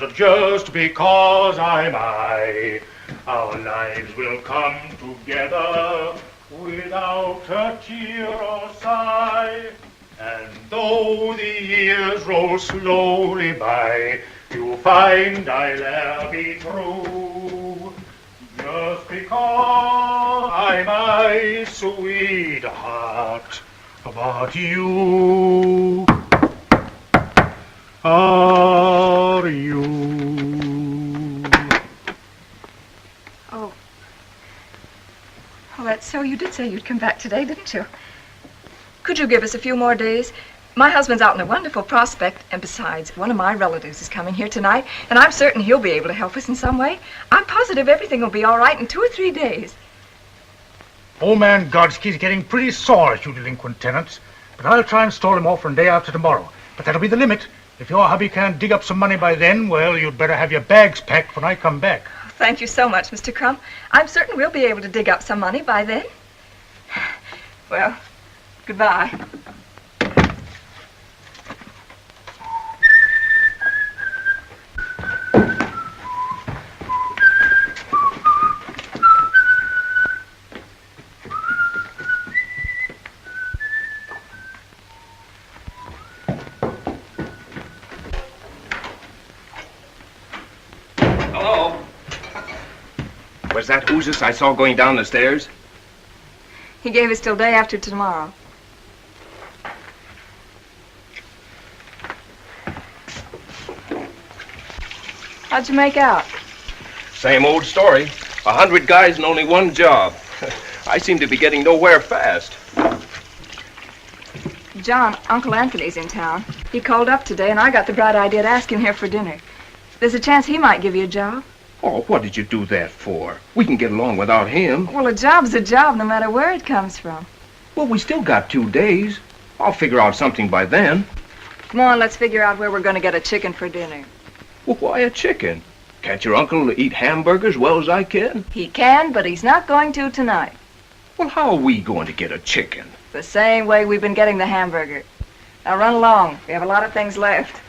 And just because I'm I, our lives will come together without a tear or sigh. And though the years roll slowly by, you'll find I'll e'er be true. Just because I'm my sweetheart, but you are you. Oh, that's so. You did say you'd come back today, didn't you? Could you give us a few more days? My husband's out in a wonderful prospect, and besides, one of my relatives is coming here tonight, and I'm certain he'll be able to help us in some way. I'm positive everything will be all right in 2 or 3 days. Old man Godsky's getting pretty sore at you delinquent tenants, but I'll try and stall him off for a day after tomorrow. But that'll be the limit. If your hubby can't dig up some money by then, well, you'd better have your bags packed when I come back. Thank you so much, Mr. Crump. I'm certain we'll be able to dig up some money by then. Well, goodbye. Was that Oozes I saw going down the stairs? He gave us till day after tomorrow. How'd you make out? Same old story. 100 guys and only one job. I seem to be getting nowhere fast. John, Uncle Anthony's in town. He called up today, and I got the bright idea to ask him here for dinner. There's a chance he might give you a job. Oh, what did you do that for? We can get along without him. Well, a job's a job, no matter where it comes from. Well, we still got 2 days. I'll figure out something by then. Come on, let's figure out where we're going to get a chicken for dinner. Well, why a chicken? Can't your uncle eat hamburgers well as I can? He can, but he's not going to tonight. Well, how are we going to get a chicken? The same way we've been getting the hamburger. Now run along. We have a lot of things left.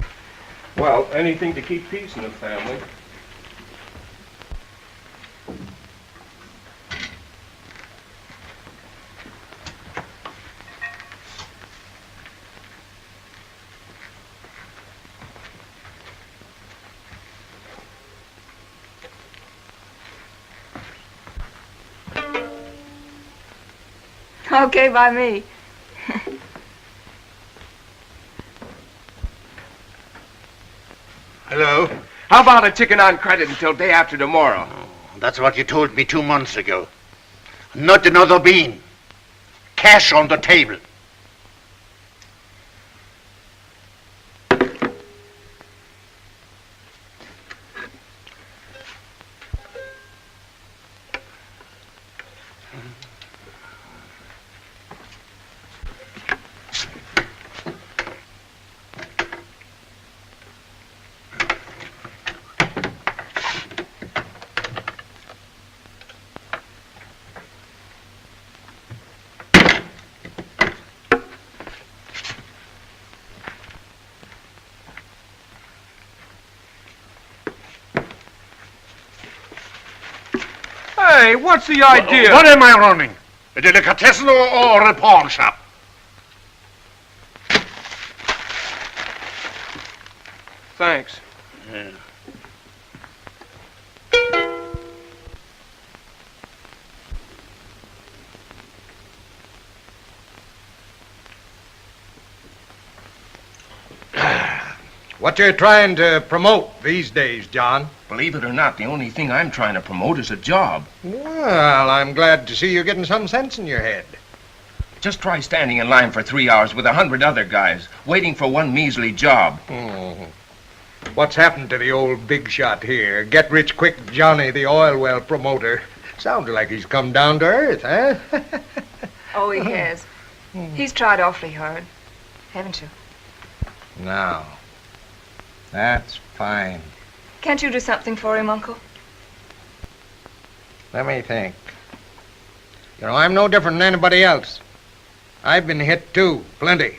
Well, anything to keep peace in the family. Okay, by me. Hello? How about a chicken on credit until day after tomorrow? Oh, that's what you told me 2 months ago. Not another bean. Cash on the table. Hey, what's the idea? What am I running? A delicatessen or a pawn shop? Thanks. Yeah. What you trying to promote these days, John? Believe it or not, the only thing I'm trying to promote is a job. Well, I'm glad to see you're getting some sense in your head. Just try standing in line for 3 hours with 100 other guys, waiting for one measly job. What's happened to the old big shot here? Get rich quick Johnny, the oil well promoter. Sounds like he's come down to earth, huh? Oh, he has. He's tried awfully hard, haven't you? Now, that's fine. Can't you do something for him, Uncle? Let me think. You know, I'm no different than anybody else. I've been hit too, plenty.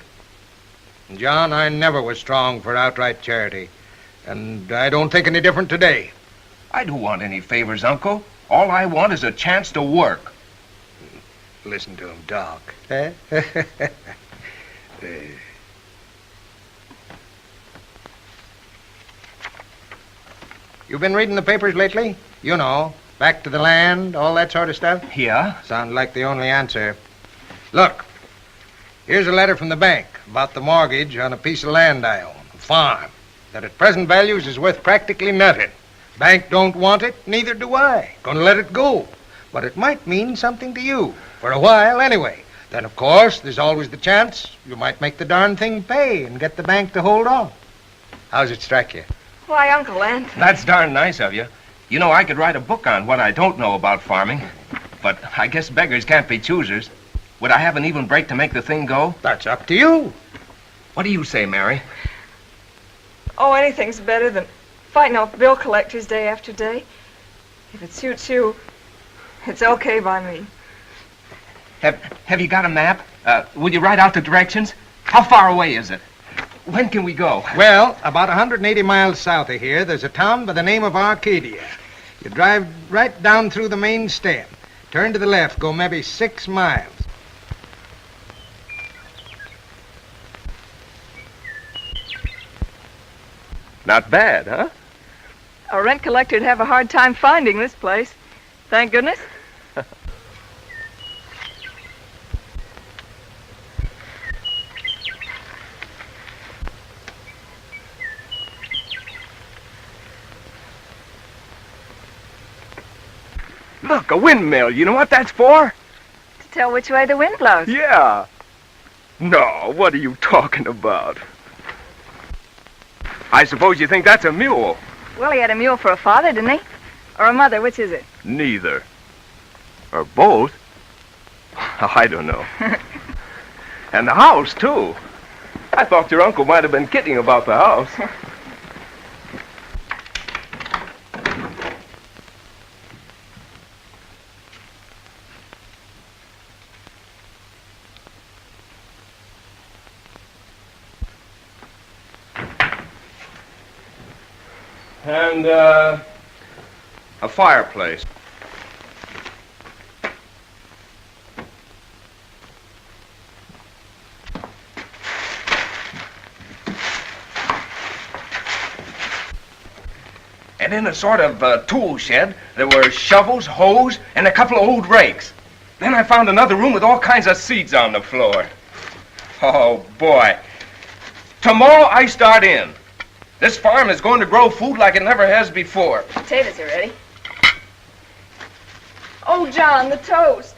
And John, I never was strong for outright charity. And I don't think any different today. I don't want any favors, Uncle. All I want is a chance to work. Listen to him talk. Eh? You been reading the papers lately? You know, back to the land, all that sort of stuff? Yeah? Sounds like the only answer. Look, here's a letter from the bank about the mortgage on a piece of land I own, a farm, that at present values is worth practically nothing. Bank don't want it, neither do I. Gonna let it go. But it might mean something to you, for a while anyway. Then, of course, there's always the chance you might make the darn thing pay and get the bank to hold on. How's it strike you? Why, Uncle Anthony. That's darn nice of you. You know, I could write a book on what I don't know about farming. But I guess beggars can't be choosers. Would I have an even break to make the thing go? That's up to you. What do you say, Mary? Oh, anything's better than fighting off bill collectors day after day. If it suits you, it's okay by me. Have you got a map? Will you write out the directions? How far away is it? When can we go? Well, about 180 miles south of here, there's a town by the name of Arcadia. You drive right down through the main stem. Turn to the left, go maybe 6 miles. Not bad, huh? A rent collector'd have a hard time finding this place. Thank goodness. Look, a windmill. You know what that's for? To tell which way the wind blows. Yeah. No, what are you talking about? I suppose you think that's a mule. Well, he had a mule for a father, didn't he? Or a mother, which is it? Neither. Or both. I don't know. And the house, too. I thought your uncle might have been kidding about the house. And, a fireplace. And in a sort of tool shed, there were shovels, hoes, and a couple of old rakes. Then I found another room with all kinds of seeds on the floor. Oh, boy. Tomorrow I start in. This farm is going to grow food like it never has before. Potatoes are ready. Oh, John, the toast.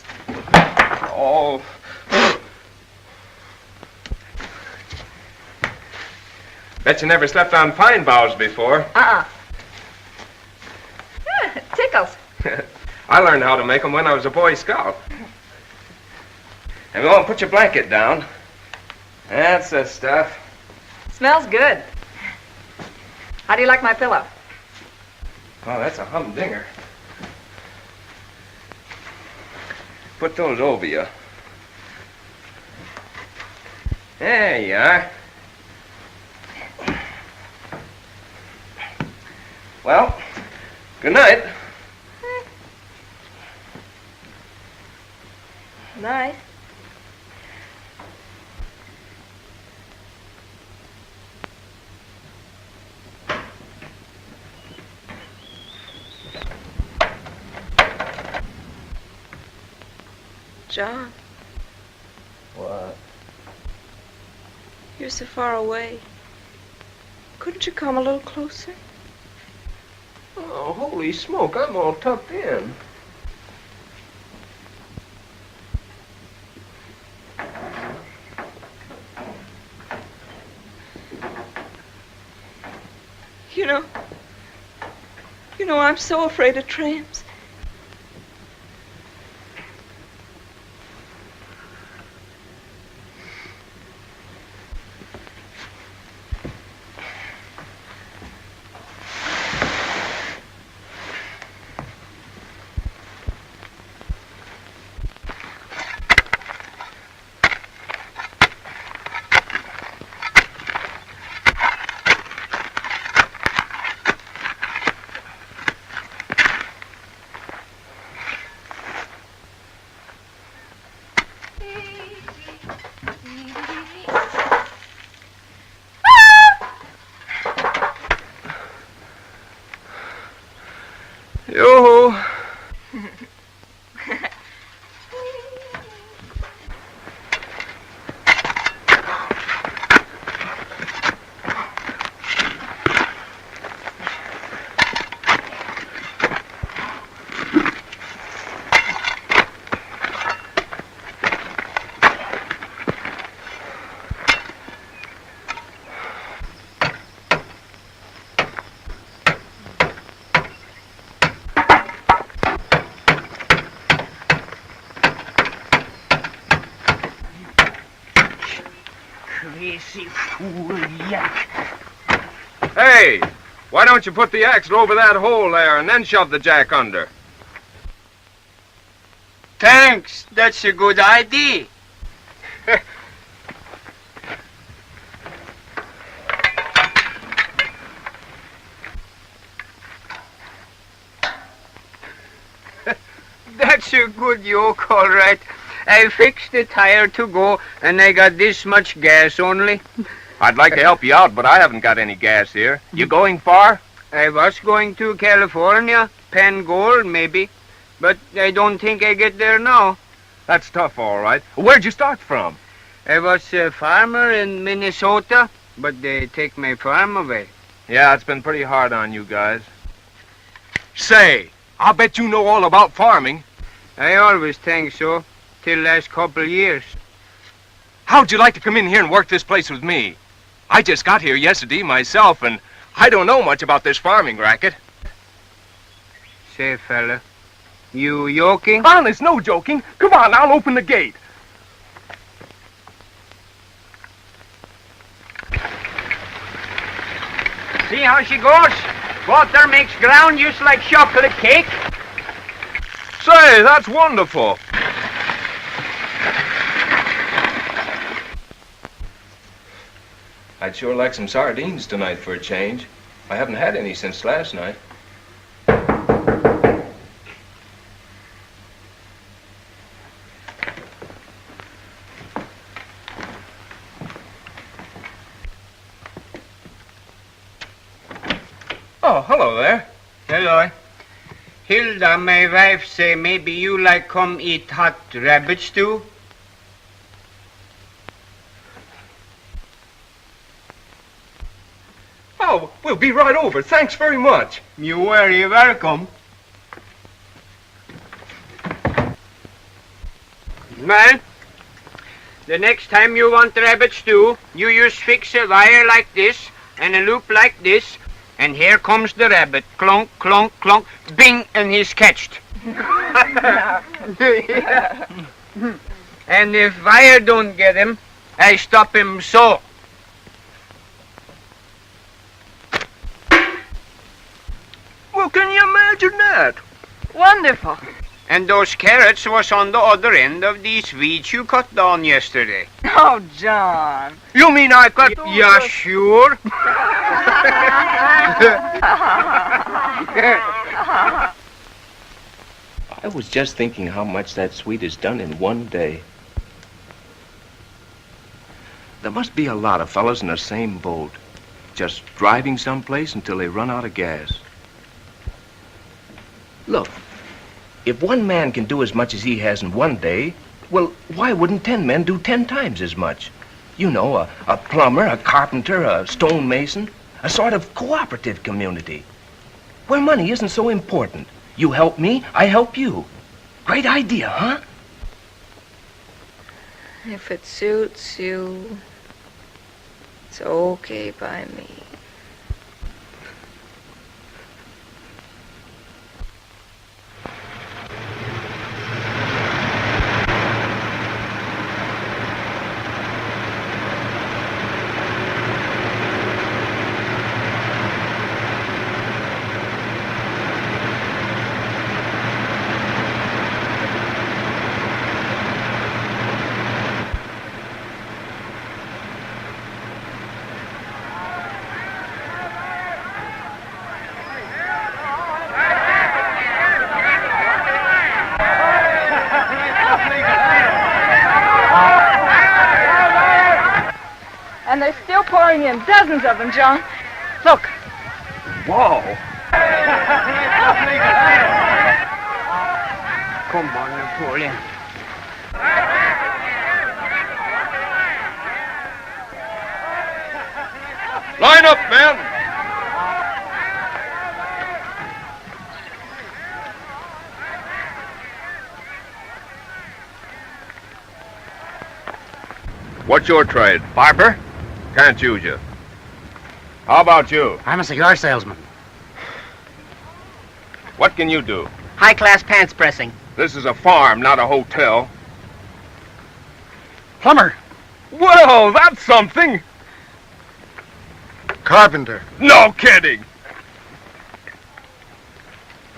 Oh. Bet you never slept on pine boughs before. It tickles. I learned how to make them when I was a Boy Scout. And go and put your blanket down. That's the stuff. Smells good. How do you like my pillow? Oh, that's a humdinger. Put those over you. There you are. Well, good night. Nice. John, What? you're so far away. Couldn't you come a little closer? Oh, holy smoke, I'm all tucked in. You know, I'm so afraid of tramps. Crazy fool, yak. Hey, why don't you put the axle over that hole there and then shove the jack under? Thanks, that's a good idea. That's a good yoke, all right. I fixed the tire to go, and I got this much gas only. I'd like to help you out, but I haven't got any gas here. You going far? I was going to California, Penn Gold, maybe. But I don't think I get there now. That's tough, all right. Where'd you start from? I was a farmer in Minnesota, but they take my farm away. Yeah, it's been pretty hard on you guys. Say, I'll bet you know all about farming. I always think so, till last couple years. How'd you like to come in here and work this place with me? I just got here yesterday myself, and I don't know much about this farming racket. Say, fella, you joking? Honest, no joking. Come on, I'll open the gate. See how she goes? Water makes ground just like chocolate cake. Say, that's wonderful. I'd sure like some sardines tonight for a change. I haven't had any since last night. Oh, hello there. Hello. Hilda, my wife, say maybe you like come eat hot rabbit stew? Oh, we'll be right over. Thanks very much. You're very welcome. Well, the next time you want rabbit stew, you just fix a wire like this and a loop like this, and here comes the rabbit. Clunk, clunk, clunk, bing, and he's catched. And if wire don't get him, I stop him so. Well, can you imagine that? Wonderful. And those carrots was on the other end of these weeds you cut down yesterday. Oh, John. You mean I cut... Yeah, sure. I was just thinking how much that sweet is done in one day. There must be a lot of fellas in the same boat, just driving someplace until they run out of gas. Look, if one man can do as much as he has in one day, well, why wouldn't 10 men do 10 times as much? You know, a plumber, a carpenter, a stonemason, a sort of cooperative community, where money isn't so important. You help me, I help you. Great idea, huh? If it suits you, it's okay by me. And they're still pouring in dozens of them, John. Look. Whoa. Come on, Napoleon. Line up, men! What's your trade? Barber? Can't use you. How about you? I'm a cigar salesman. What can you do? High-class pants pressing. This is a farm, not a hotel. Plumber. Well, that's something. Carpenter. No kidding.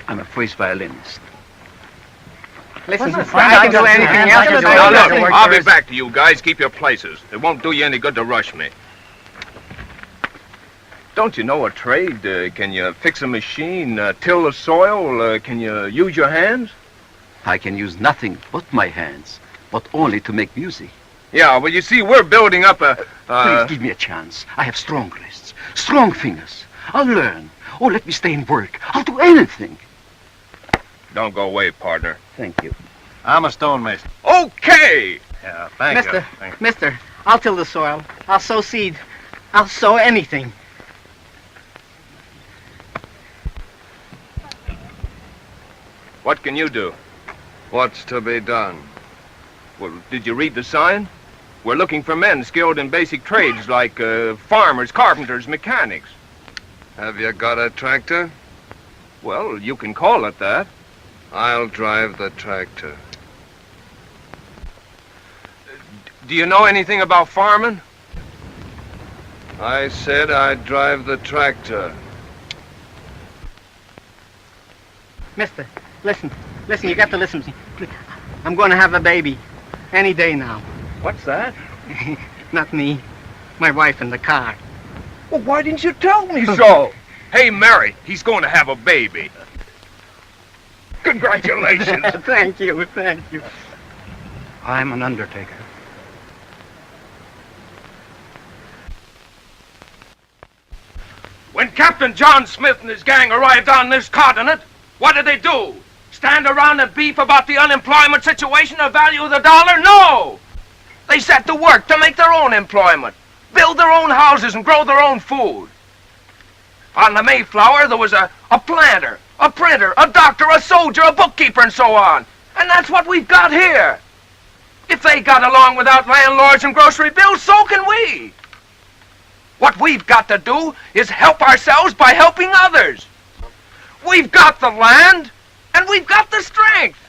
I'm a first violinist. Listen, I can do anything else. Now, look, I'll be back to you guys. Keep your places. It won't do you any good to rush me. Don't you know a trade? Can you fix a machine, till the soil? Can you use your hands? I can use nothing but my hands, but only to make music. Yeah, well, you see, we're building up a... Please give me a chance. I have strong wrists, strong fingers. I'll learn. Oh, let me stay and work. I'll do anything. Don't go away, partner. Thank you. I'm a stonemason. Okay! Yeah, thank Mister, Mister, I'll till the soil. I'll sow seed. I'll sow anything. What can you do? What's to be done? Well, did you read the sign? We're looking for men skilled in basic trades like farmers, carpenters, mechanics. Have you got a tractor? Well, you can call it that. I'll drive the tractor. Do you know anything about farming? I said I'd drive the tractor. Mister, listen, you got to listen to me. Please. I'm going to have a baby any day now. What's that? Not me, my wife in the car. Well, why didn't you tell me so? Hey, Mary, he's going to have a baby. Congratulations. Thank you, thank you. I'm an undertaker. When Captain John Smith and his gang arrived on this continent, what did they do? Stand around and beef about the unemployment situation or value of the dollar? No! They set to work to make their own employment, build their own houses and grow their own food. On the Mayflower, there was a planter, a printer, a doctor, a soldier, a bookkeeper, and so on. And that's what we've got here. If they got along without landlords and grocery bills, so can we. What we've got to do is help ourselves by helping others. We've got the land, and we've got the strength.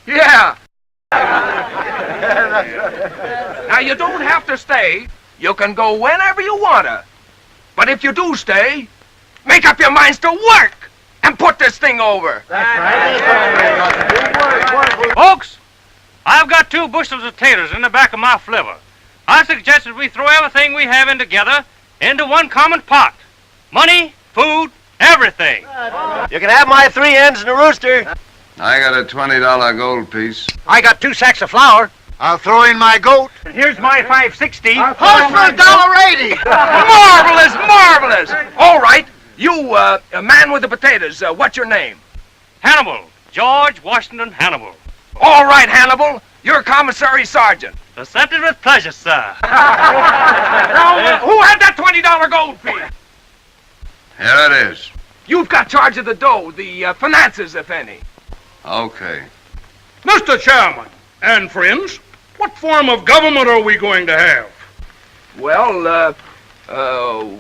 Yeah. Now, you don't have to stay. You can go whenever you wanna. But if you do stay, make up your minds to work and put this thing over. Folks, I've got 2 bushels of taters in the back of my flivver. I suggest that we throw everything we have in together into one common pot. Money, food, everything. You can have my 3 hens and a rooster. I got a $20 gold piece. I got 2 sacks of flour. I'll throw in my goat. Here's my $5.60. Horse for $1.80. Marvelous, marvelous. All right, you, a man with the potatoes, what's your name? Hannibal, George Washington Hannibal. All right, Hannibal, you're commissary sergeant. Accepted with pleasure, sir. Now, who had that $20 gold piece? Here it is. You've got charge of the dough, the finances, if any. Okay. Mr. Chairman and friends, what form of government are we going to have? Well,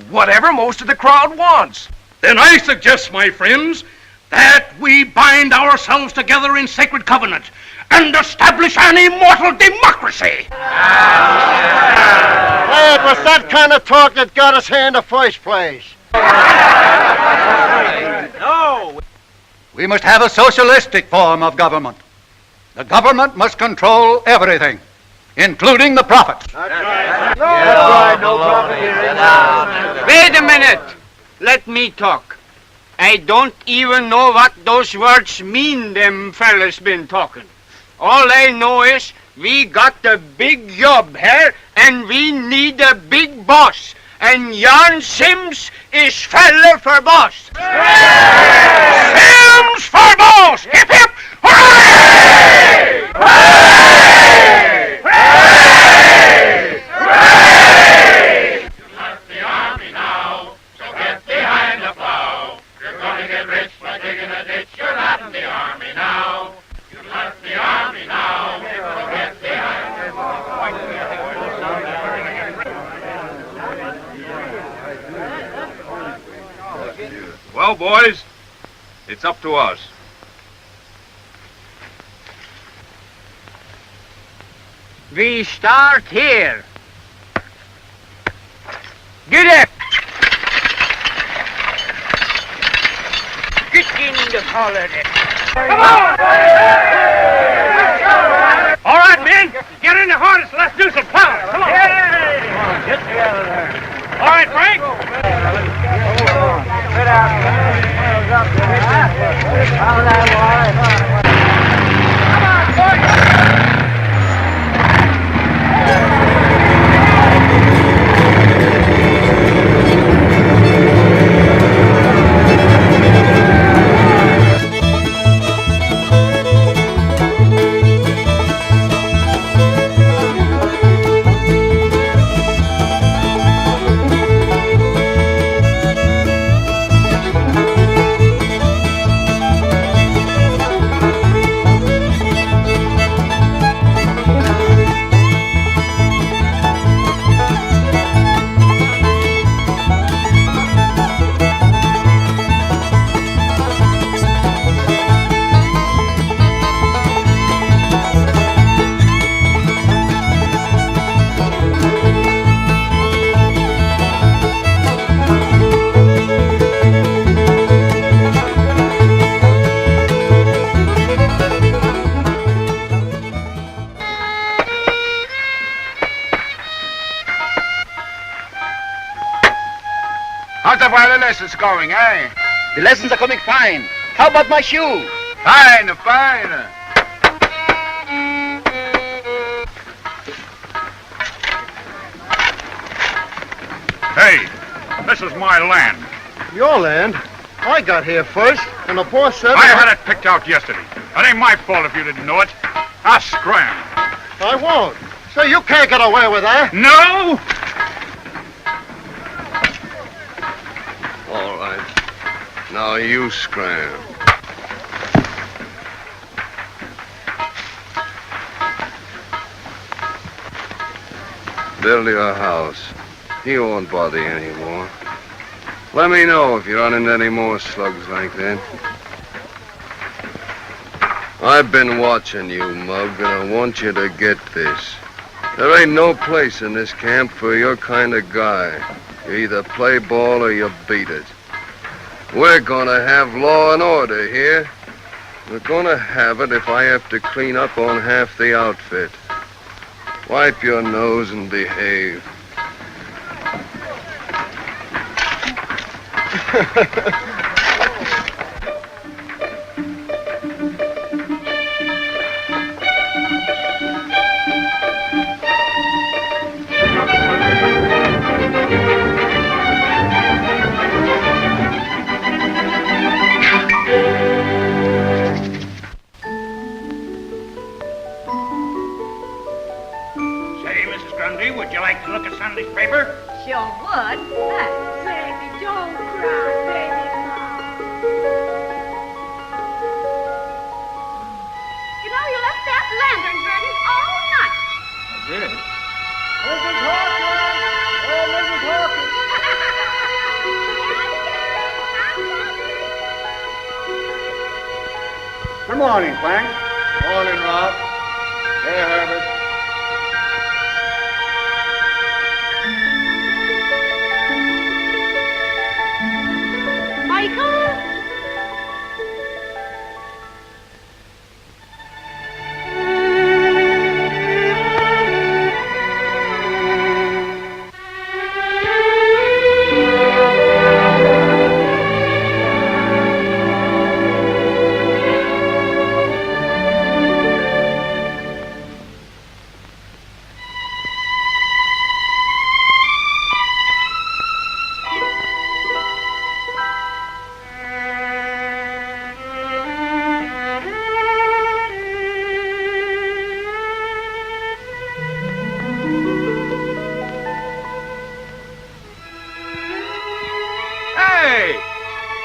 whatever most of the crowd wants. Then I suggest, my friends, that we bind ourselves together in sacred covenant and establish an immortal democracy. Hey, it was that kind of talk that got us here in the first place. No. We must have a socialistic form of government. The government must control everything, including the profits. That's right, no profit here. Wait a minute. Let me talk. I don't even know what those words mean them fellas been talking. All I know is we got a big job here and we need a big boss. And Jan Sims is fella for boss. Sims for boss! Hip hip! Hooray! Hooray! Hooray! Hooray! You left the army now, so get behind the plow. You're gonna get rich by digging a ditch. You're not in the army now. You left the army now, so get behind the plow. Well, boys, it's up to us. We start here. Get up! Get in the collar there. Come on! All right, men, get in the harness. Let's do some plowing. Come on. Get me out of there. All right, Frank. How's the violin lessons going, eh? The lessons are coming fine. How about my shoe? Fine, fine. Hey, this is my land. Your land? I got here first, and the boss said... I had it picked out yesterday. It ain't my fault if you didn't know it. I scram. I won't. So you can't get away with that. No! All right. Now you scram. Build your house. He won't bother you anymore. Let me know if you run into any more slugs like that. I've been watching you, Mug, and I want you to get this. There ain't no place in this camp for your kind of guy. You either play ball or you beat it. We're gonna have law and order here. We're gonna have it if I have to clean up on half the outfit. Wipe your nose and behave. Would you like to look at Sunday's paper? Sure would. Hey, baby, don't cry, baby. You know, you left that lantern burning all night. I did. Mrs. Hawkins! Oh, Mrs. Hawkins! Good morning, Frank. Morning, Rob. Hey, Herbert.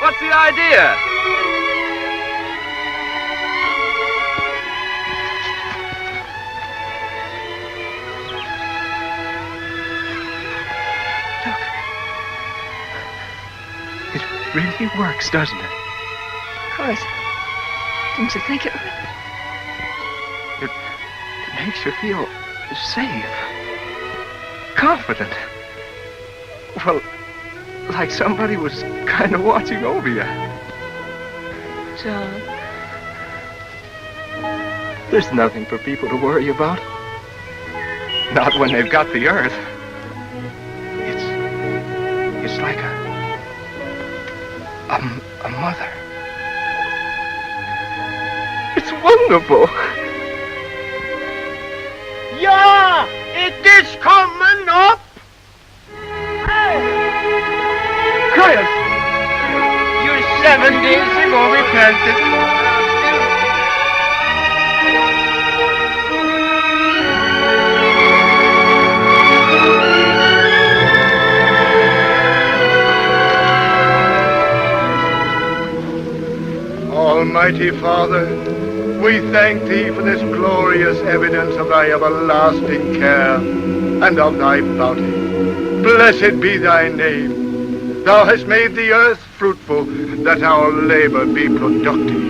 What's the idea? Look. It really works, doesn't it? Of course. Didn't you think it would? It makes you feel safe, confident. Well, like somebody was kind of watching over you. John. There's nothing for people to worry about. Not when they've got the earth. It's like a mother. It's wonderful. Yeah, it is coming up. Chris, you 7 days ago repented. Almighty Father, we thank Thee for this glorious evidence of Thy everlasting care and of Thy bounty. Blessed be Thy name. Thou hast made the earth fruitful, that our labor be productive.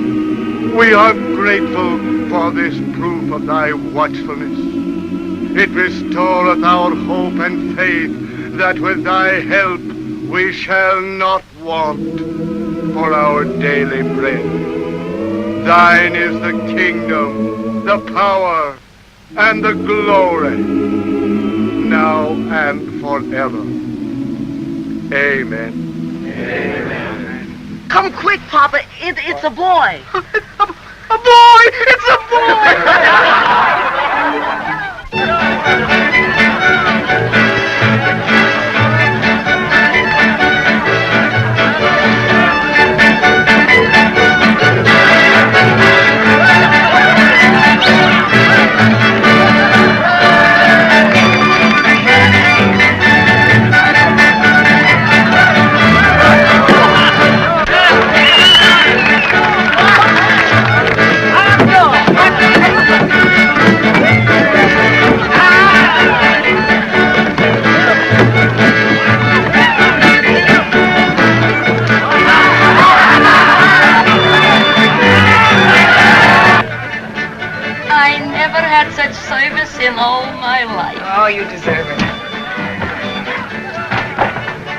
We are grateful for this proof of Thy watchfulness. It restoreth our hope and faith that with Thy help we shall not want for our daily bread. Thine is the kingdom, the power, and the glory, now and forever. Amen. Amen. Come quick, Papa. It's a boy. A boy! It's a boy! Such service in all my life. Oh, you deserve it.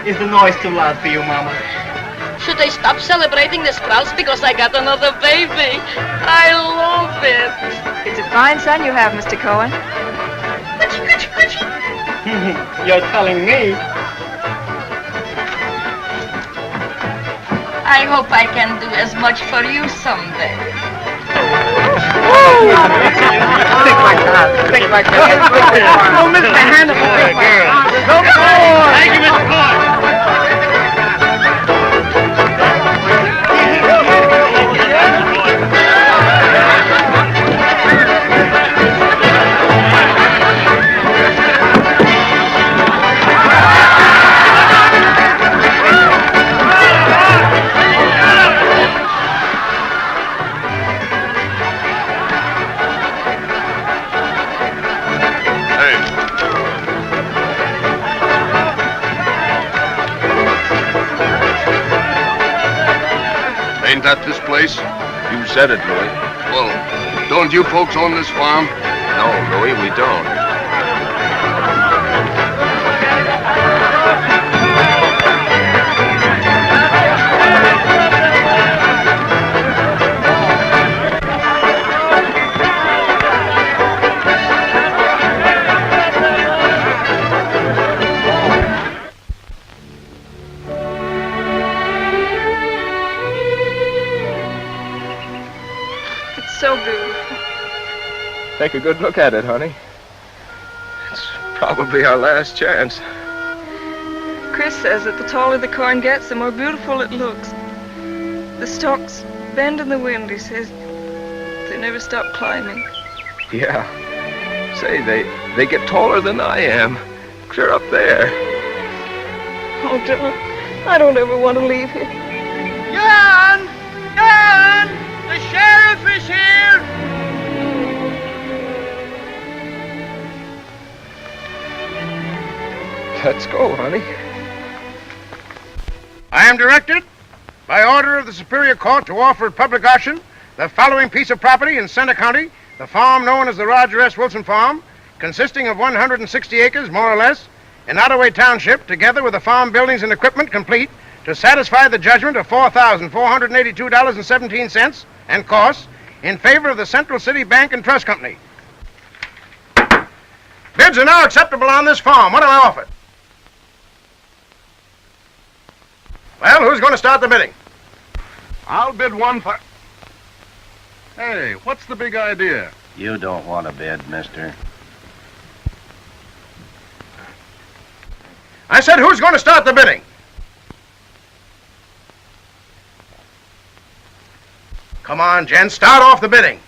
Is the noise too loud for you, Mama? Should I stop celebrating the Sprouts because I got another baby? I love it. It's a fine son you have, Mr. Cohen. You're telling me. I hope I can do as much for you someday. Think like that. Think like that. Oh, Mr. Hannibal. Good boy. Thank you, Mr. Cohen. Ain't that this place? You said it, Louis. Well, don't you folks own this farm? No, Louis, we don't. So beautiful. Take a good look at it, honey. It's probably our last chance. Chris says that the taller the corn gets, the more beautiful it looks. The stalks bend in the wind, he says. They never stop climbing. Yeah. Say, they get taller than I am. Clear up there. Oh, John, I don't ever want to leave here. Jan! Jan! The sheriff is here! Let's go, honey. I am directed, by order of the Superior Court, to offer at public auction the following piece of property in Center County, the farm known as the Roger S. Wilson Farm, consisting of 160 acres, more or less, in Ottaway Township, together with the farm buildings and equipment complete, to satisfy the judgment of $4,482.17 and costs in favor of the Central City Bank and Trust Company. Bids are now acceptable on this farm. What do I offer? Well, who's going to start the bidding? I'll bid one for... Hey, what's the big idea? You don't want to bid, mister. I said, who's going to start the bidding? Come on, Jen, start off the bidding.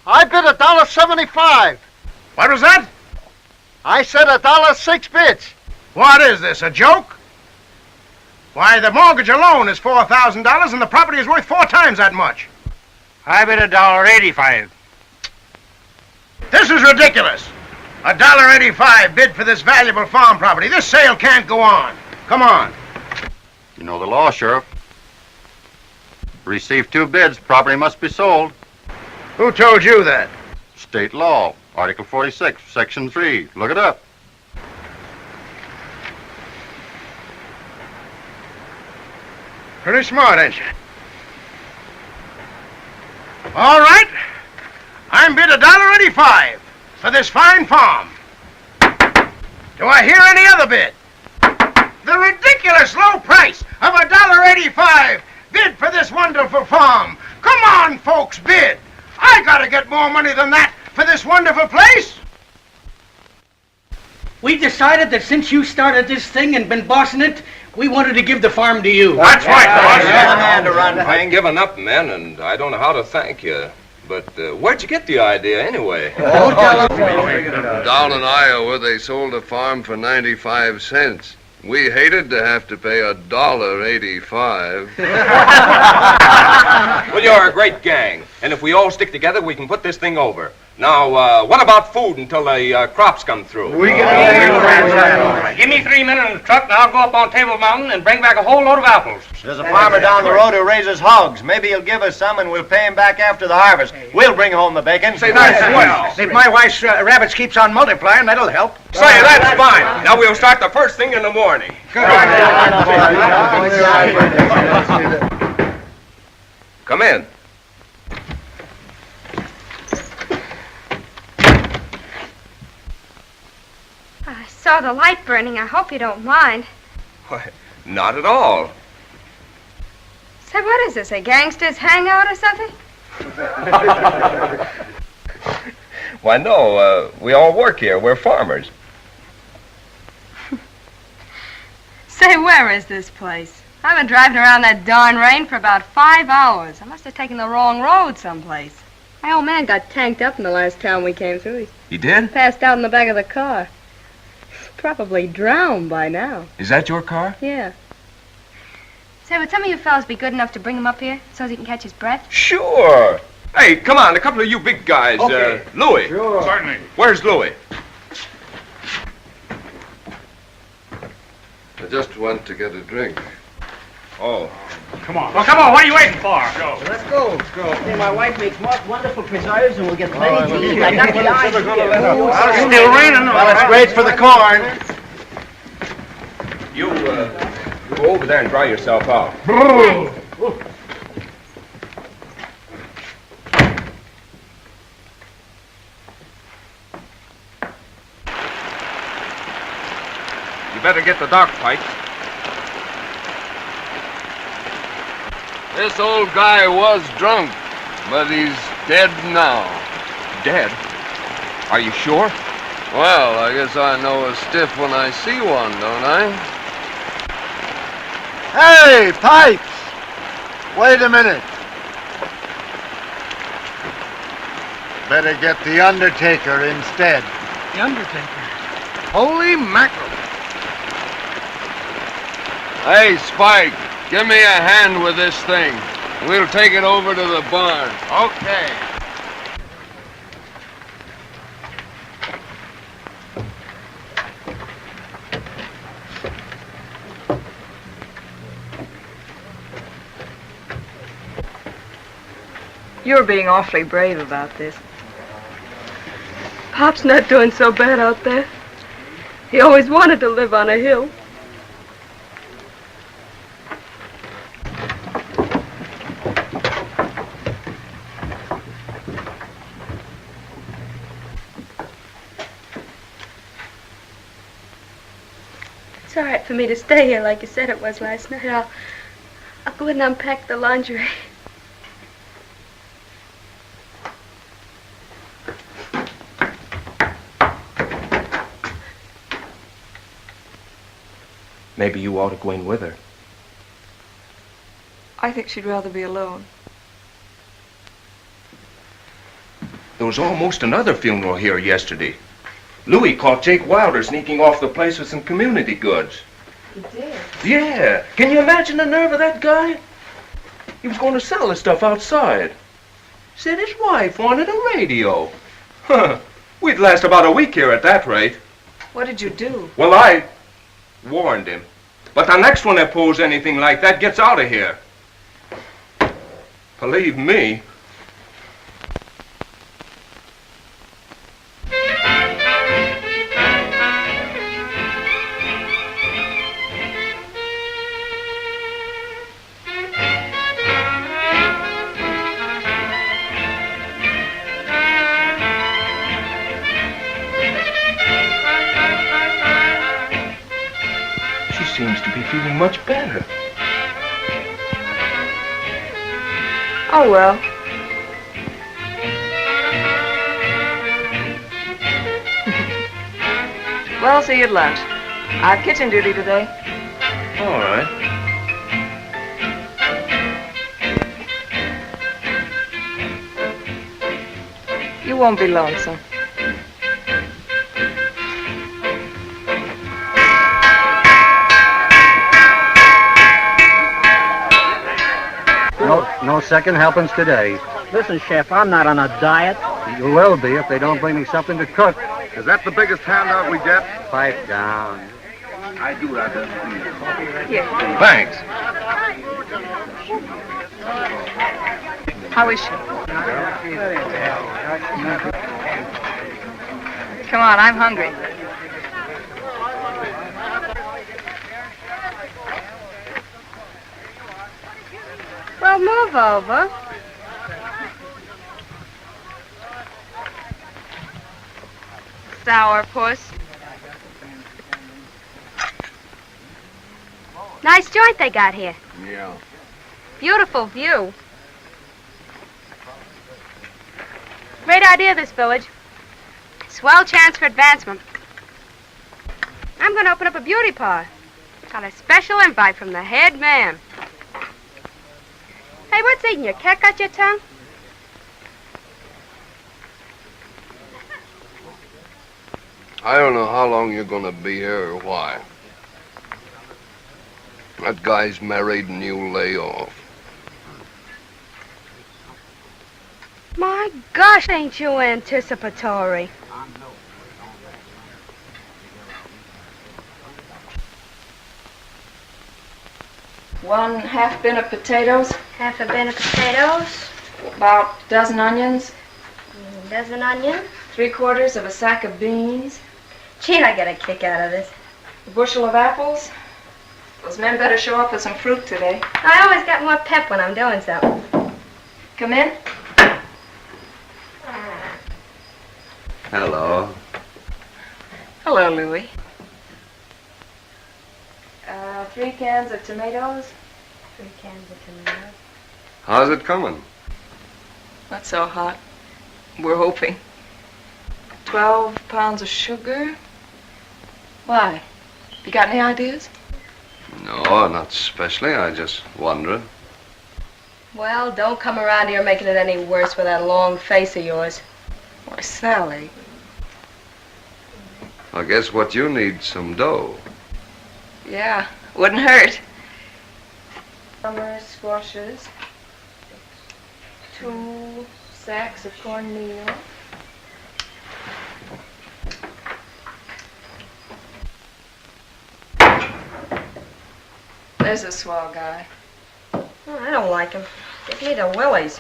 I bid $1.75. What was that? I said $1.06 bits. What is this, a joke? Why, the mortgage alone is $4,000 and the property is worth 4 times that much. I bid $1.85. This is ridiculous. $1.85 bid for this valuable farm property. This sale can't go on. Come on. You know the law, Sheriff. Receive 2 bids, property must be sold. Who told you that? State law, Article 46, Section 3. Look it up. Pretty smart, ain't you? All right. I'm bid $1.85 for this fine farm. Do I hear any other bid? The ridiculous low price of $1.85 bid for this wonderful farm. Come on, folks, bid. I gotta get more money than that for this wonderful place. We decided that since you started this thing and been bossing it, we wanted to give the farm to you. That's right, boss. You're the man to run I ain't giving up, men, and I don't know how to thank you. But where'd you get the idea, anyway? Down in Iowa, they sold a farm for 95 cents. We hated to have to pay $1.85. Well, you're a great gang, and if we all stick together, we can put this thing over. Now, what about food until the crops come through? Give me 3 men in the truck, and I'll go up on Table Mountain and bring back a whole load of apples. There's a farmer down the road who raises hogs. Maybe he'll give us some, and we'll pay him back after the harvest. We'll bring home the bacon. Say, that's swell. If my wife's rabbits keeps on multiplying, that'll help. Say, that's fine. Now we'll start the first thing in the morning. Come in. I saw the light burning. I hope you don't mind. Why, not at all. Say, what is this, a gangster's hangout or something? Why, no, we all work here. We're farmers. Say, where is this place? I've been driving around that darn rain for about 5 hours. I must have taken the wrong road someplace. My old man got tanked up in the last town we came through. You did? He passed out in the back of the car. He's probably drowned by now. Is that your car? Yeah. Say, would some of you fellas be good enough to bring him up here so he can catch his breath? Sure. Hey, come on, a couple of you big guys. Okay. Louis. Sure. Certainly. Where's Louis? I just went to get a drink. Oh. Come on. Well, come on, what are you waiting for? Go. Let's go. Let's go. My wife makes wonderful preserves, and we'll get plenty to eat. I got the eyes here. It's still raining. Well, it's great for the corn. You go over there and dry yourself out. You better get the dark pipes. This old guy was drunk, but he's dead now. Dead? Are you sure? Well, I guess I know a stiff when I see one, don't I? Hey, Pipes! Wait a minute. Better get the Undertaker instead. The Undertaker. Holy mackerel. Hey, Spike, give me a hand with this thing. We'll take it over to the barn. Okay. You're being awfully brave about this. Pop's not doing so bad out there. He always wanted to live on a hill. It's all right for me to stay here like you said it was last night. I'll go in and unpack the laundry. Maybe you ought to go in with her. I think she'd rather be alone. There was almost another funeral here yesterday. Louis caught Jake Wilder sneaking off the place with some community goods. He did? Yeah. Can you imagine the nerve of that guy? He was going to sell the stuff outside. Said his wife wanted a radio. Huh. We'd last about a week here at that rate. What did you do? Well, I warned him. But the next one that pulls anything like that gets out of here. Believe me. Seems to be feeling much better. Oh, well. Well, I'll see you at lunch. I have kitchen duty today. All right. You won't be lonesome. No second helpings today. Listen, Chef, I'm not on a diet. You will be if they don't bring me something to cook. Is that the biggest handout we get? Pipe down. I do that. Here. Thanks. How is she? Come on, I'm hungry. Well, move over. Sourpuss. Nice joint they got here. Yeah. Beautiful view. Great idea, this village. Swell chance for advancement. I'm going to open up a beauty parlor. Got a special invite from the head man. Hey, what's eating you? Cat got your tongue? I don't know how long you're gonna be here or why. That guy's married and you lay off. My gosh, ain't you anticipatory? One half bin of potatoes. Half a bin of potatoes. About a dozen onions. A dozen onions. 3/4 of a sack of beans. Gee, I get a kick out of this. A bushel of apples. Those men better show up with some fruit today. I always got more pep when I'm doing something. Come in. Hello. Hello, Louis. 3 cans of tomatoes. 3 cans of tomatoes. How's it coming? Not so hot. We're hoping. 12 pounds of sugar. Why? You got any ideas? No, not especially. I just wondered. Well, don't come around here making it any worse with that long face of yours. Why, Sally. I guess what you need some dough. Yeah, wouldn't hurt. Summer squashes. 2 sacks of cornmeal. There's a swell guy. Oh, I don't like him. Give me the willies.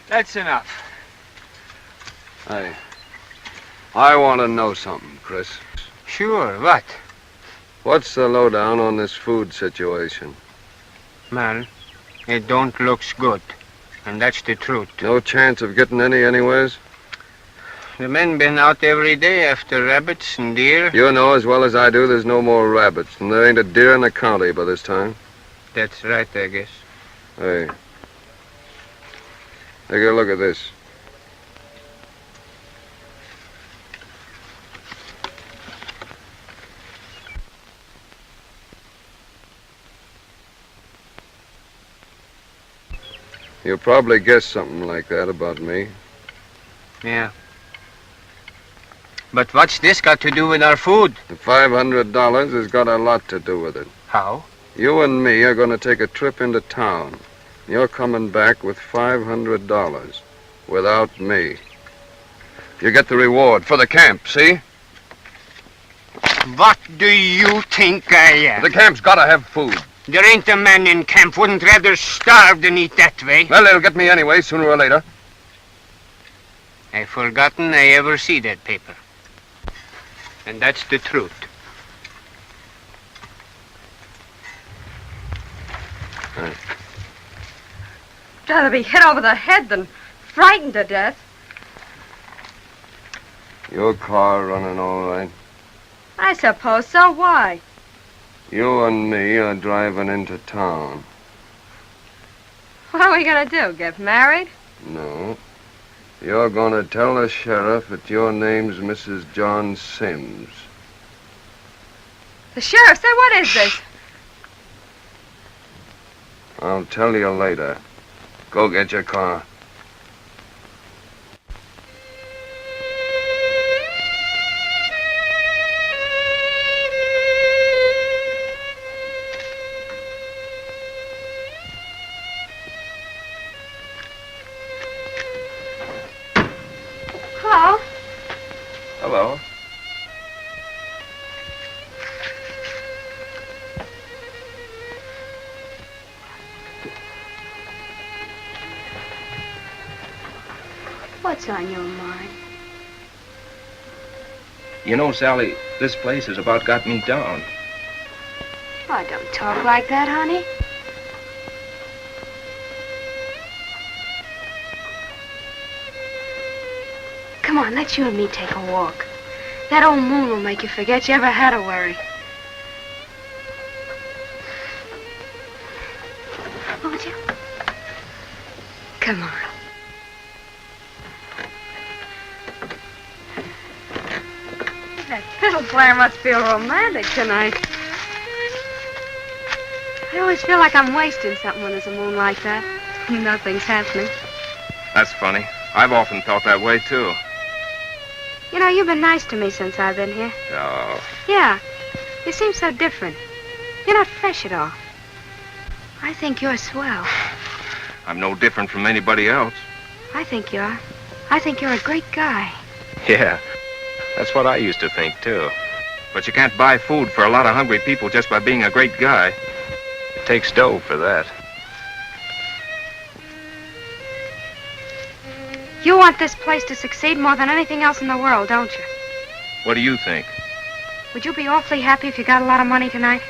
That's enough. Hey, I want to know something, Chris. Sure, what? What's the lowdown on this food situation? Well, it don't looks good. And that's the truth. No chance of getting any anyways? The men been out every day after rabbits and deer. You know as well as I do there's no more rabbits, and there ain't a deer in the county by this time. That's right, I guess. Hey, take a look at this. You probably guessed something like that about me. Yeah. But what's this got to do with our food? The $500 has got a lot to do with it. How? You and me are going to take a trip into town. You're coming back with $500 without me. You get the reward for the camp, see? What do you think I am? The camp's got to have food. There ain't a man in camp wouldn't rather starve than eat that way. Well, it'll get me anyway, sooner or later. I've forgotten I ever see that paper. And that's the truth. I'd rather be hit over the head than frightened to death. Your car running all right? I suppose so. Why? You and me are driving into town. What are we going to do, get married? No. You're going to tell the sheriff that your name's Mrs. John Sims. The sheriff said, what is this? I'll tell you later. Go get your car. Hello? Hello. What's on your mind? You know, Sally, this place has about got me down. Oh, don't talk like that, honey. Come on, let you and me take a walk. That old moon will make you forget you ever had a worry. Won't you? Come on. That fiddle player must feel romantic tonight. I always feel like I'm wasting something when there's a moon like that. Nothing's happening. That's funny. I've often felt that way, too. You know, you've been nice to me since I've been here. Oh. Yeah. You seem so different. You're not fresh at all. I think you're swell. I'm no different from anybody else. I think you are. I think you're a great guy. Yeah. That's what I used to think, too. But you can't buy food for a lot of hungry people just by being a great guy. It takes dough for that. You want this place to succeed more than anything else in the world, don't you? What do you think? Would you be awfully happy if you got a lot of money tonight?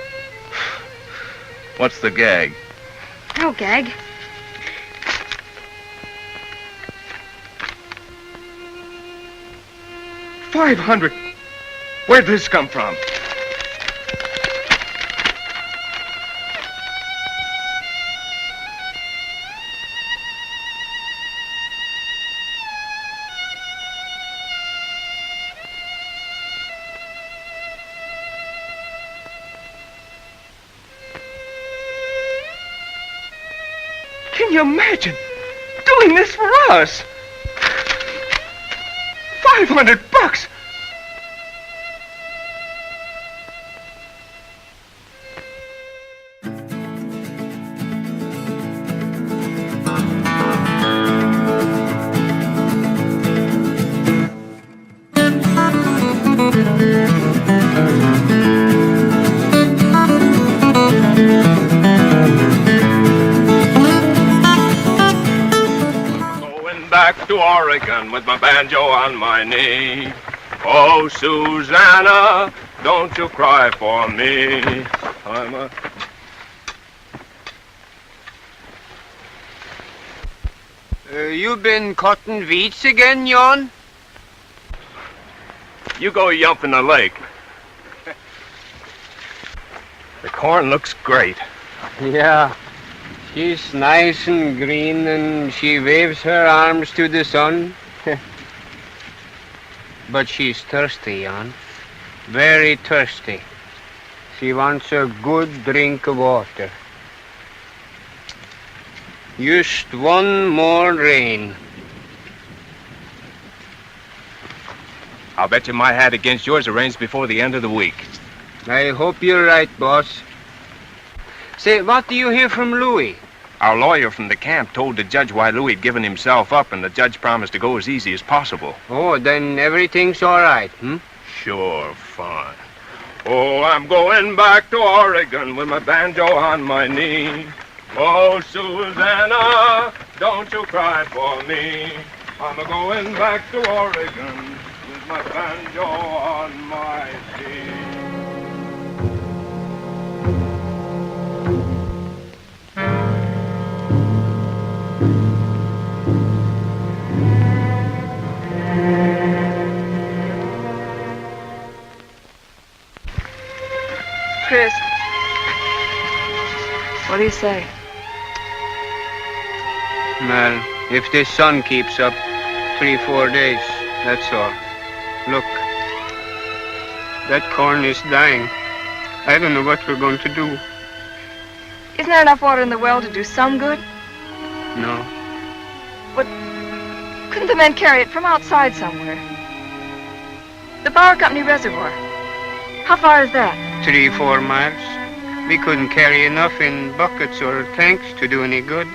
What's the gag? No gag. $500. Where'd this come from? Can you imagine doing this for us? $500. back to Oregon with my banjo on my knee. Oh, Susanna, don't you cry for me. You been cutting weeds again, Jan? You go yump in the lake. The corn looks great. Yeah. She's nice and green, and she waves her arms to the sun. But she's thirsty, Jan. Very thirsty. She wants a good drink of water. Just one more rain. I'll bet you my hat against yours it rains before the end of the week. I hope you're right, boss. Say, what do you hear from Louis? Our lawyer from the camp told the judge why Louis had given himself up, and the judge promised to go as easy as possible. Oh, then everything's all right, hmm? Sure, fine. Oh, I'm going back to Oregon with my banjo on my knee. Oh, Susanna, don't you cry for me. I'm a-going back to Oregon with my banjo on my knee. Chris, what do you say? Well, if this sun keeps up 3-4 days, that's all. Look, that corn is dying. I don't know what we're going to do. Isn't there enough water in the well to do some good? No. But couldn't the men carry it from outside somewhere? The Power Company reservoir. How far is that? 3-4 miles. We couldn't carry enough in buckets or tanks to do any good.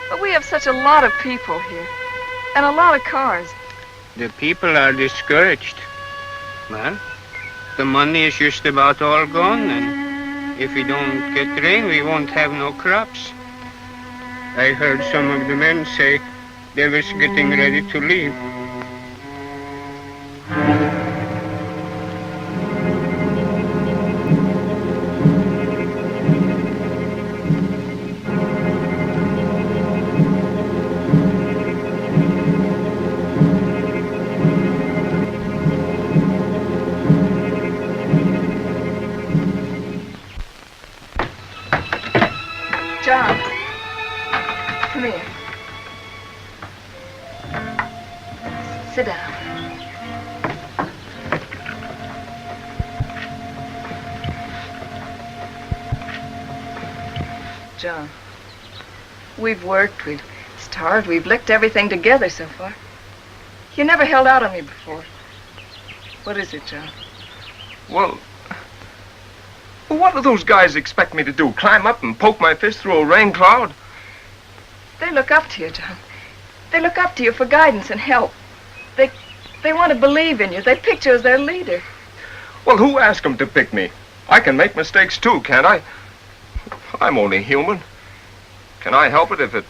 But we have such a lot of people here. And a lot of cars. The people are discouraged. Well, the money is just about all gone, and if we don't get rain, we won't have no crops. I heard some of the men say they was getting ready to leave. John, come here. Sit down. John, we've worked, we've starved, we've licked everything together so far. You never held out on me before. What is it, John? Well, what do those guys expect me to do? Climb up and poke my fist through a rain cloud? They look up to you, John. They look up to you for guidance and help. They want to believe in you. They pick you as their leader. Well, who asked them to pick me? I can make mistakes too, can't I? I'm only human. Can I help it if it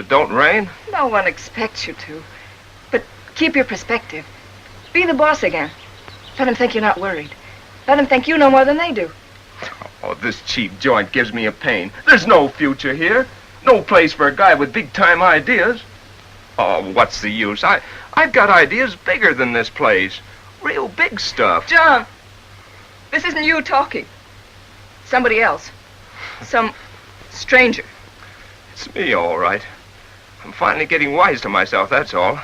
don't rain? No one expects you to. But keep your perspective. Be the boss again. Let them think you're not worried. Let them think you know more than they do. Oh, this cheap joint gives me a pain. There's no future here. No place for a guy with big-time ideas. Oh, what's the use? I've got ideas bigger than this place. Real big stuff. John, this isn't you talking. Somebody else. Some stranger. It's me, all right. I'm finally getting wise to myself, that's all.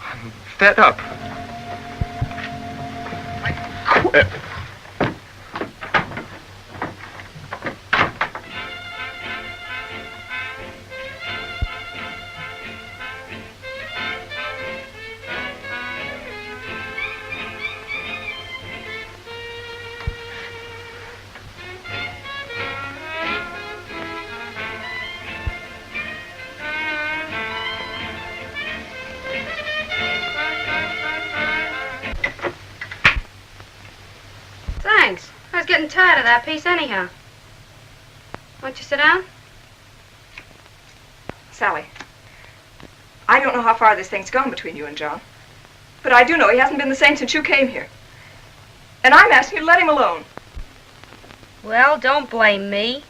I'm fed up. I quit. Thanks. I was getting tired of that piece anyhow. Won't you sit down? Sally, I don't know how far this thing's gone between you and John. But I do know he hasn't been the same since you came here. And I'm asking you to let him alone. Well, don't blame me.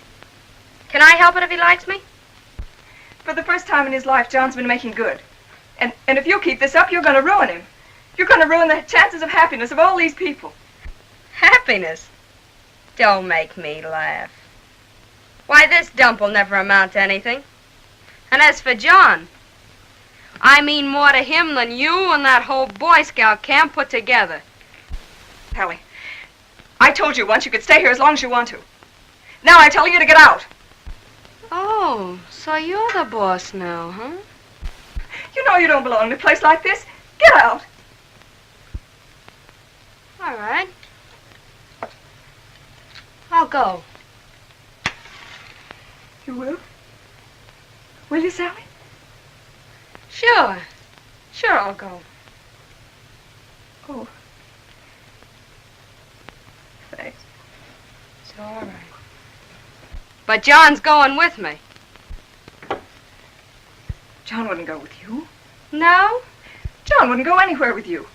Can I help it if he likes me? For the first time in his life, John's been making good. And if you keep this up, you're going to ruin him. You're going to ruin the chances of happiness of all these people. Happiness? Don't make me laugh. Why, this dump will never amount to anything. And as for John, I mean more to him than you and that whole Boy Scout camp put together. Hallie, I told you once you could stay here as long as you want to. Now I'm telling you to get out. Oh, so you're the boss now, huh? You know you don't belong in a place like this. Get out. All right. I'll go. You will? Will you, Sally? Sure. Sure, I'll go. Oh. Thanks. It's all right. But John's going with me. John wouldn't go with you. No? John wouldn't go anywhere with you.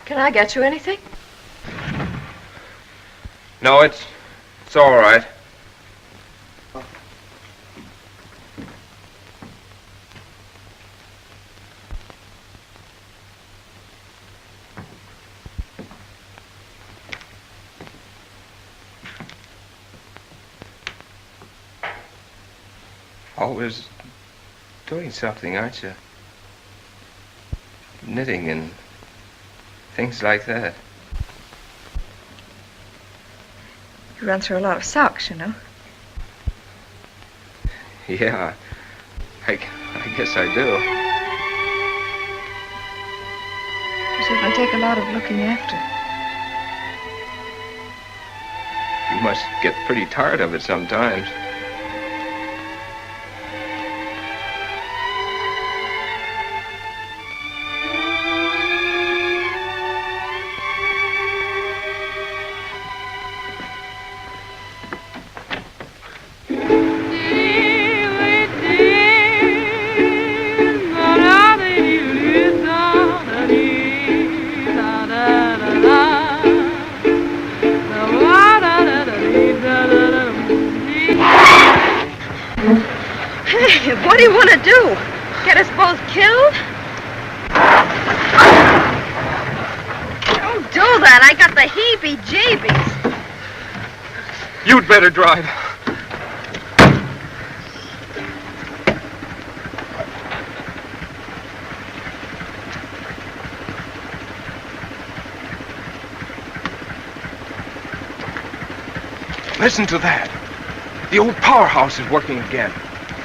Can I get you anything? No, it's all right. Always doing something, aren't you? Knitting and things like that. You run through a lot of socks, you know. Yeah, I guess I do. So it can take a lot of looking after. You must get pretty tired of it sometimes. What do you want to do? Get us both killed? Don't do that. I got the heebie-jeebies. You'd better drive. Listen to that. The old powerhouse is working again.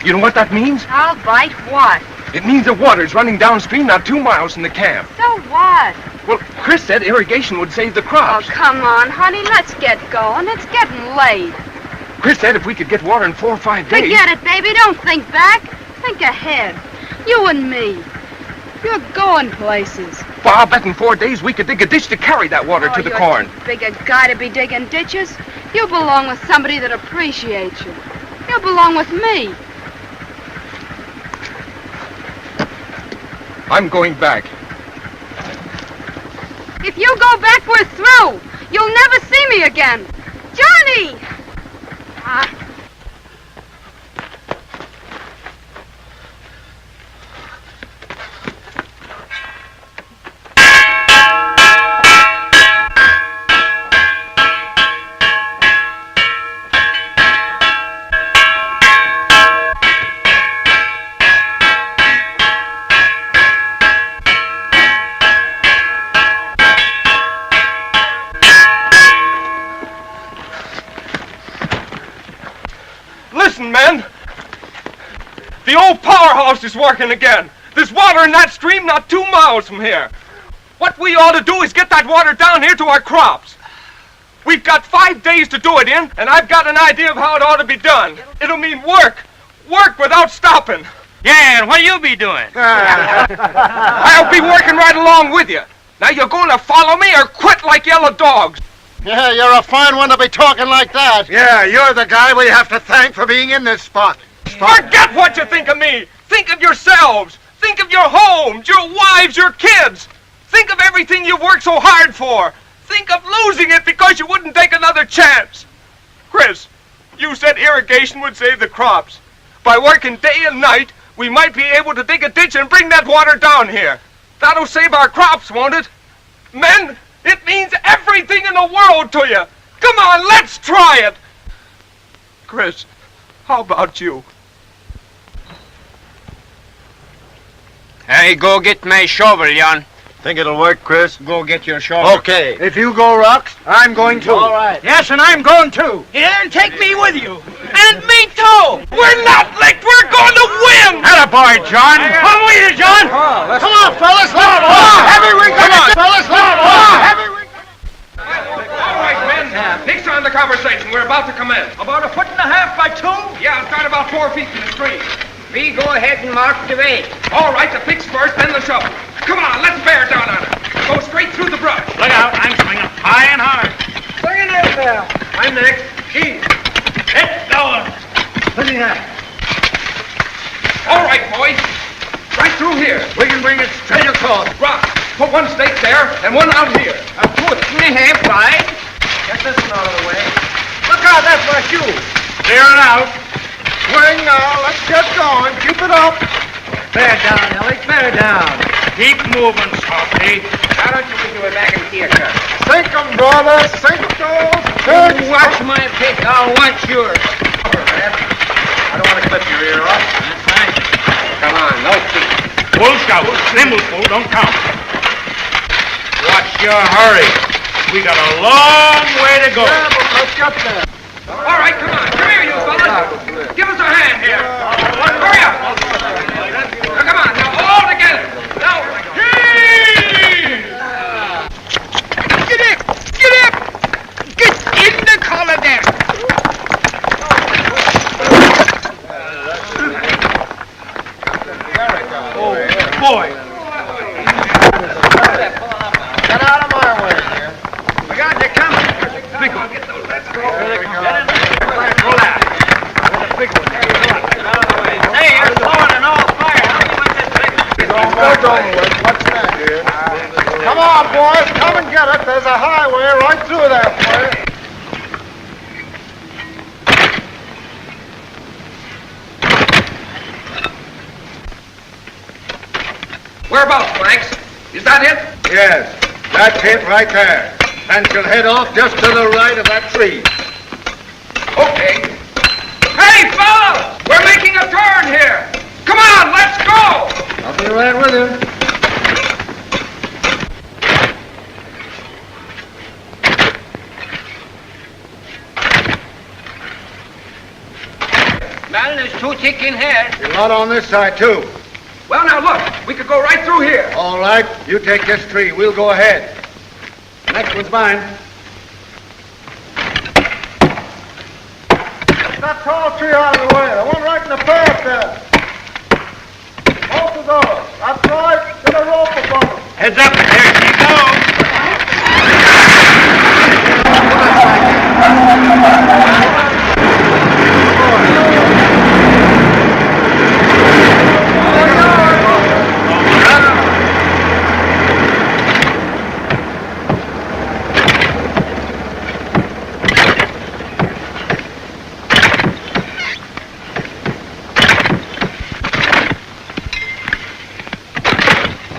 You know what that means? All right, what? It means the water's running downstream not 2 miles from the camp. So what? Well, Chris said irrigation would save the crops. Oh, come on, honey. Let's get going. It's getting late. Chris said if we could get water in 4 or 5 days... Forget it, baby. Don't think back. Think ahead. You and me. You're going places. Well, I'll bet in 4 days we could dig a ditch to carry that water to the corn. You're too big a guy to be digging ditches. You belong with somebody that appreciates you. You belong with me. I'm going back. If you go back, we're through. You'll never see me again. Johnny! powerhouse is working again. There's water in that stream not 2 miles from here. What we ought to do is get that water down here to our crops. We've got 5 days to do it in, and I've got an idea of how it ought to be done. It'll mean work. Work without stopping. Yeah, and what'll you be doing? I'll be working right along with you. Now, you're going to follow me or quit like yellow dogs. Yeah, you're a fine one to be talking like that. Yeah, you're the guy we have to thank for being in this spot. Forget what you think of me. Think of yourselves. Think of your homes, your wives, your kids. Think of everything you've worked so hard for. Think of losing it because you wouldn't take another chance. Chris, you said irrigation would save the crops. By working day and night, we might be able to dig a ditch and bring that water down here. That'll save our crops, won't it? Men, it means everything in the world to you. Come on, let's try it. Chris, how about you? Hey, go get my shovel, Jan. Think it'll work, Chris? Go get your shovel. Okay. If you go, Rocks, I'm going to. All right. Yes, and I'm going too. Yeah, and take me with you. And me too! We're not licked! We're going to win! Attaboy, John. Come with you, John. Come on, fellas. Let's go. Heavy we Come on. fellas. Let's go. Heavy we All right, men. Next on the conversation. We're about to commence. About 1.5 feet by 2? Yeah, start about 4 feet from the stream. We go ahead and mark the way. All right, the picks first, then the shovel. Come on, let's bear down on it. Go straight through the brush. Look out, I'm swinging high and hard. Bring it in there. I'm next. Ease. It's going. Look at that. All right, boys. Right through here. We can bring it straight across. Rock, put one stake there and one out here. A foot and a half wide. Get this one out of the way. Look out, that's my shoe. Clear it out. Swing now. Let's get going. Keep it up. Bear down, Ellie. Bear down. Keep moving, Softy. Why don't you do it back in here, sir? Sink 'em, brother. Sink those. You watch my pick. I'll watch yours. I don't want to clip your ear off. That's fine. Come on, no feet. Full scout. Thimbleful, don't count. Watch your hurry. We got a long way to go. Yeah, but let's get there. All right, come on. Come here, you fellas. Give us a hand here. Hurry up. Now, come on. Now, all together. Now, heave! Get up! Get up! Get in the collar there! Oh, boy. Get out of my way here. We got you coming. Big one. Hey, you're blowing an all fire. How do you want this thing? What's that here? Come on, boys. Come and get it. There's a highway right through there for you. Whereabouts, Franks? Is that it? Yes, that's it right there. And she'll head off just to the right of that tree. Okay. Hey, fellas! We're making a turn here. Come on, let's go! I'll be right with you. Well, there's too thick in here. A lot on this side, too. Well, now look, we could go right through here. All right, you take this tree. We'll go ahead. Next one's mine. That tall tree out of the way. The one right in the path there. Both of those. That's right. Get a rope above them. Heads up, there she goes.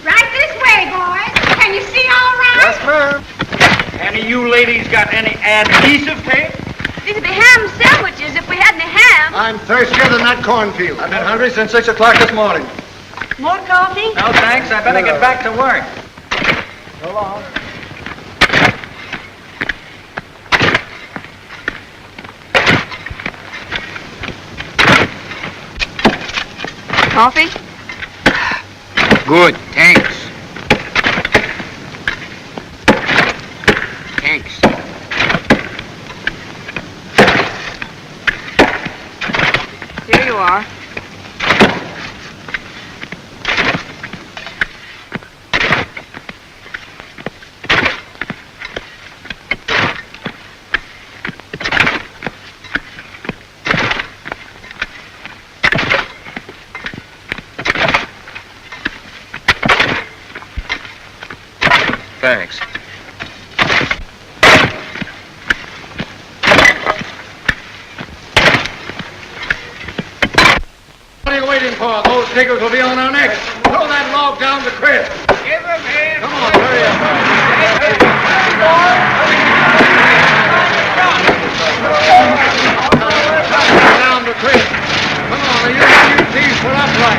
Right this way, boys. Can you see all right? Yes, ma'am. Any of you ladies got any adhesive tape? These would be ham sandwiches if we had any ham. I'm thirstier than that cornfield. I've been hungry since 6 o'clock this morning. More coffee? No, thanks. I better get back to work. So long. Coffee? Good, thanks. Thanks. Here you are. Thanks. What are you waiting for? Those niggers will be on our necks. Throw that log down to Chris. Give him here. Come on, hurry up. Down to Chris. Come on, you thieves for upright.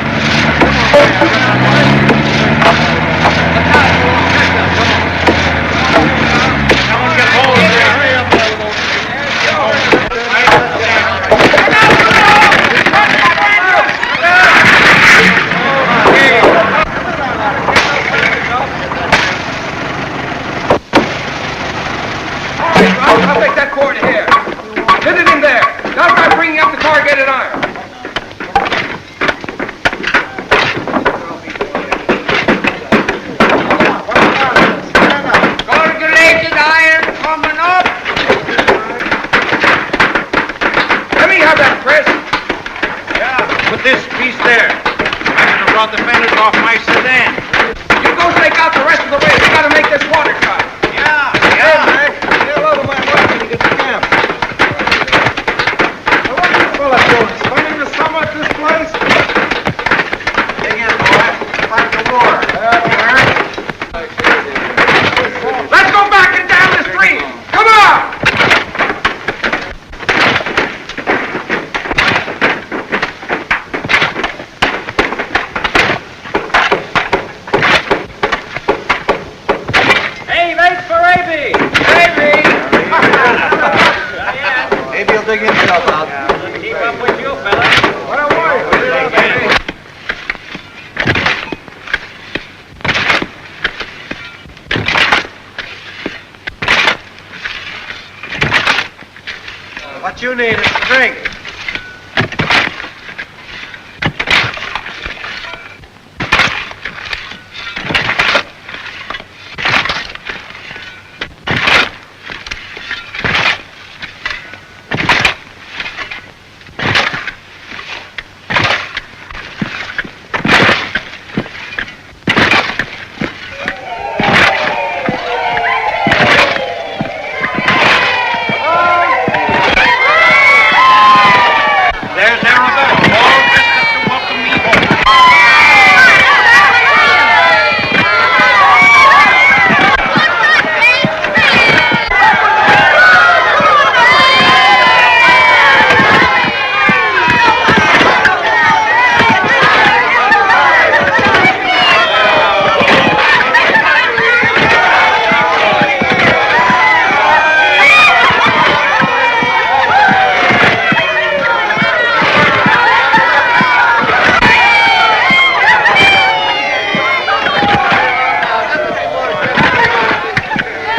Someone get hold of there. Hurry up, I'll take that cord here. Fit it in there. Now start bringing up the corrugated iron. Corrugated iron coming up. Let me have that, Chris. Yeah, put this piece there. I should have brought the fenders off my sedan. You go take out the rest of the way. We gotta make this watertight. Yeah. Say hello to my wife when you get to camp. Now, what are you fellas doing? Spending the summer at this place? Dig in, boy. Fight the war. Let's go back and down the stream. Come on. Hey, thanks for Avy. Maybe you'll dig himself out. Keep up with you, fella. What a wife. What you need is a drink. There's Arabella, all dressed up to welcome me home.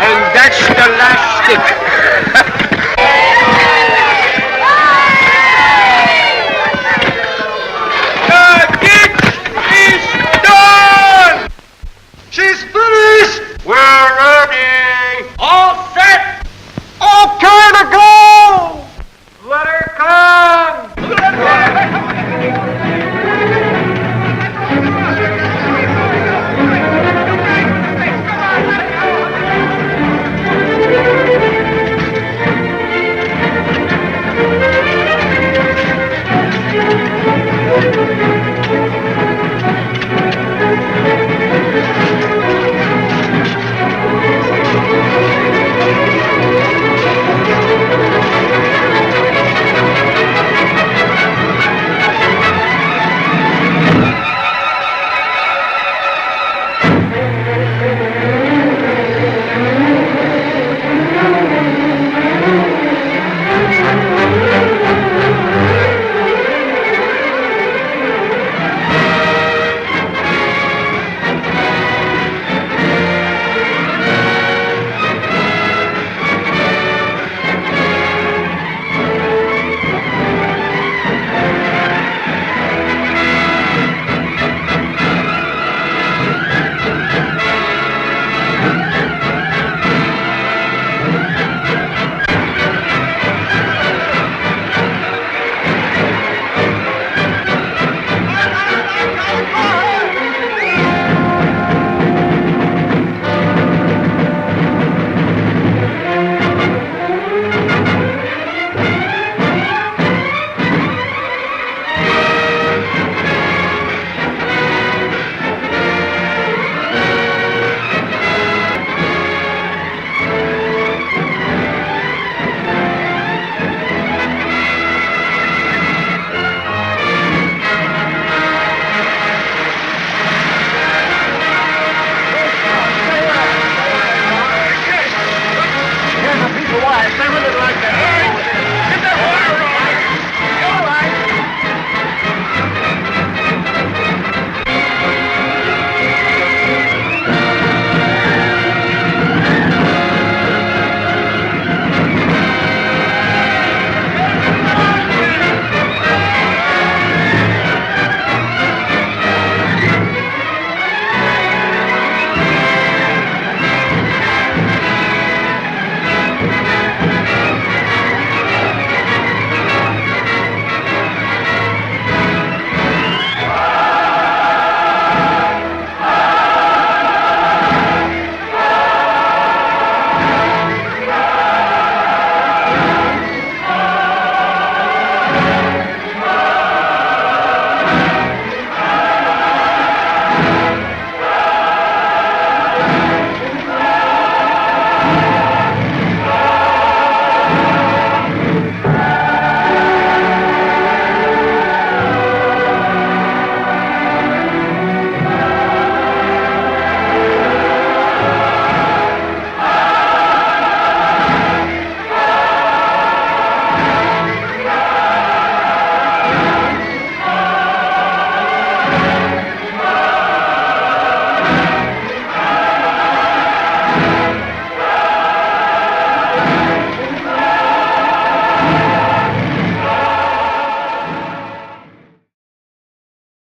And that's the last